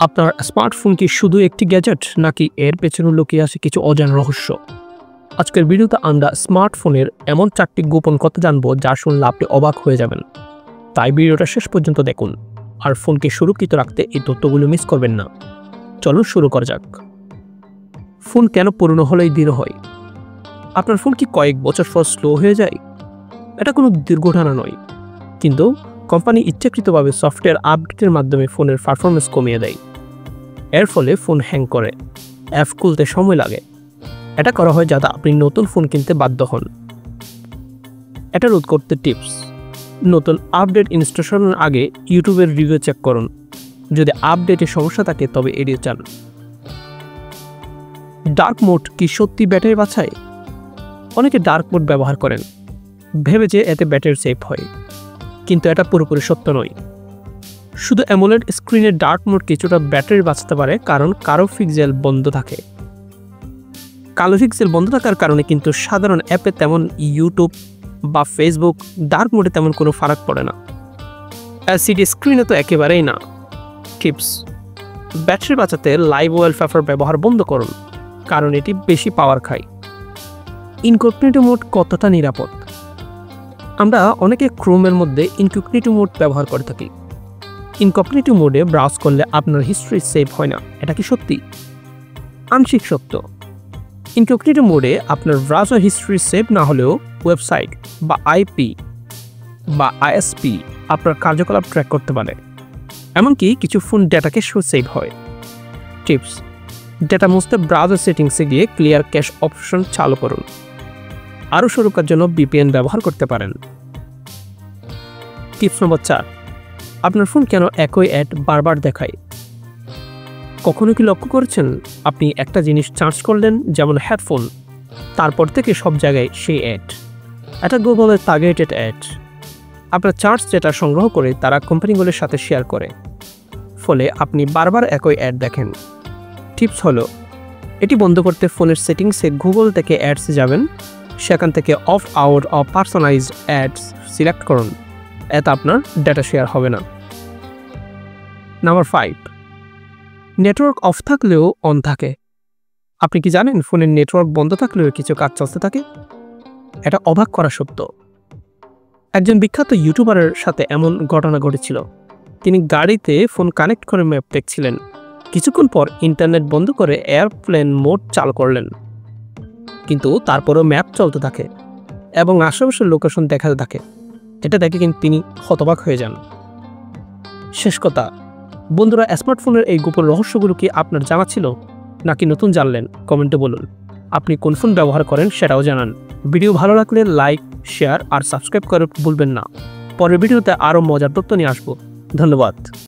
আপনার স্মার্টফোন কি শুধু একটি গ্যাজেট নাকি এর পেছনে লুকিয়ে আছে কিছু অজানা রহস্য? আজকের ভিডিওতে আমরা স্মার্টফোনের এমন 4টি গোপন কথা জানবো যা শুনলে আপনি অবাক হয়ে যাবেন। তাই ভিডিওটা শেষ পর্যন্ত দেখুন আর ফোনকে সুরক্ষিত রাখতে এই তথ্যগুলো মিস করবেন না। চলুন শুরু করা যাক। ফোন কেন পুরনো হলেই দৃঢ় হয়? আপনার ফোন কি কয়েক বছর পর স্লো হয়ে যায়? এটা কোনো দুর্ঘটনা নয়, কিন্তু কোম্পানি ইচ্ছাকৃতভাবে সফটওয়্যার আপডেটের মাধ্যমে ফোনের পারফরমেন্স কমিয়ে দেয়। এর ফলে ফোন হ্যাং করে, অ্যাপ খুলতে সময় লাগে। এটা করা হয় যাতে আপনি নতুন ফোন কিনতে বাধ্য হন। এটা রোধ করতে টিপস: নতুন আপডেট ইনস্টলেশনের আগে ইউটিউবের রিভিউ চেক করুন। যদি আপডেটে সমস্যা থাকে তবে এড়িয়ে যান। ডার্ক মোড কি সত্যি ব্যাটারি বাঁচায়? অনেকে ডার্ক মোড ব্যবহার করেন ভেবে যে এতে ব্যাটারি সেফ হয়, কিন্তু এটা পুরোপুরি সত্য নয়। শুধু অ্যামোলেড স্ক্রিনের ডার্ক মোড কিছুটা ব্যাটারি বাঁচাতে পারে, কারণ কালো পিক্সেল বন্ধ থাকে। কালো পিক্সেল বন্ধ থাকার কারণে কিন্তু সাধারণ অ্যাপে তেমন ইউটিউব বা ফেসবুক ডার্ক মোডে তেমন কোনো ফারাক পড়ে না। এলসিডি স্ক্রিনে তো একেবারেই না। টিপস: ব্যাটারি বাঁচাতে লাইভ ওয়ালপেপার ব্যবহার বন্ধ করুন, কারণ এটি বেশি পাওয়ার খায়। ইনকগনিটো মোড কতটা নিরাপদ? আমরা অনেকে ক্রোমের মধ্যে ইনকগনিটো মোড ব্যবহার করে থাকি। ইনকগনিটো মোডে ব্রাউজ করলে আপনার হিস্ট্রি সেভ হয় না। এটা কি সত্যি? আংশিক সত্য। ইনকগনিটো মোডে আপনার ব্রাউজার হিস্ট্রি সেভ না হলেও ওয়েবসাইট বা আইপি বা আইএসপি আপনার কার্যকলাপ ট্র্যাক করতে পারে। এমনকি কিছু ফোন ডেটাকে সেভ হয়। টিপস: ডেটা মুছতে ব্রাউজার সেটিংসে গিয়ে ক্লিয়ার ক্যাশ অপশন চালু করুন। আরও সুরক্ষার জন্য VPN ব্যবহার করতে পারেন। টিপস নম্বর 4: আপনার ফোন কেন একই অ্যাড বারবার দেখায়? কখনো কি লক্ষ্য করেছেন আপনি একটা জিনিস চার্জ করলেন, যেমন হেডফোন, তারপর থেকে সব জায়গায় সেই অ্যাড? এটা গুগলের টার্গেটেড অ্যাড। আপনার চার্জ ডেটা সংগ্রহ করে তারা কোম্পানিগুলোর সাথে শেয়ার করে, ফলে আপনি বারবার একই অ্যাড দেখেন। টিপস হলো, এটি বন্ধ করতে ফোনের সেটিংসে গুগল থেকে অ্যাডসে যাবেন, সেখান থেকে of out of personalised ads select করুন। এতে আপনার ডেটা শেয়ার হবে না। নাম্বার 5: নেটওয়ার্ক অফ থাকলেও অন থাকে। আপনি কি জানেন ফোনের নেটওয়ার্ক বন্ধ থাকলেও কিছু কাজ চলতে থাকে? এটা অবাক করা সত্য। একজন বিখ্যাত ইউটিউবারের সাথে এমন ঘটনা ঘটেছিল। তিনি গাড়িতে ফোন কানেক্ট করে ম্যাপ দেখছিলেন। কিছুক্ষণ পর ইন্টারনেট বন্ধ করে এয়ারপ্লেন মোড চালু করলেন, কিন্তু তারপরেও ম্যাপ চলতে থাকে এবং আশেপাশের লোকেশন দেখাতে থাকে। এটা দেখে কিন্তু তিনি হতবাক হয়ে যান। শেষ কথা বন্ধুরা, স্মার্টফোনের এই গোপন রহস্যগুলো কি আপনার জানা ছিল নাকি নতুন জানলেন? কমেন্টে বলুন। আপনি কোন ফোন ব্যবহার করেন সেটাও জানান। ভিডিও ভালো লাগলে লাইক, শেয়ার আর সাবস্ক্রাইব করে ভুলবেন না। পরের ভিডিওতে আরও মজার তথ্য নিয়ে আসবো। ধন্যবাদ।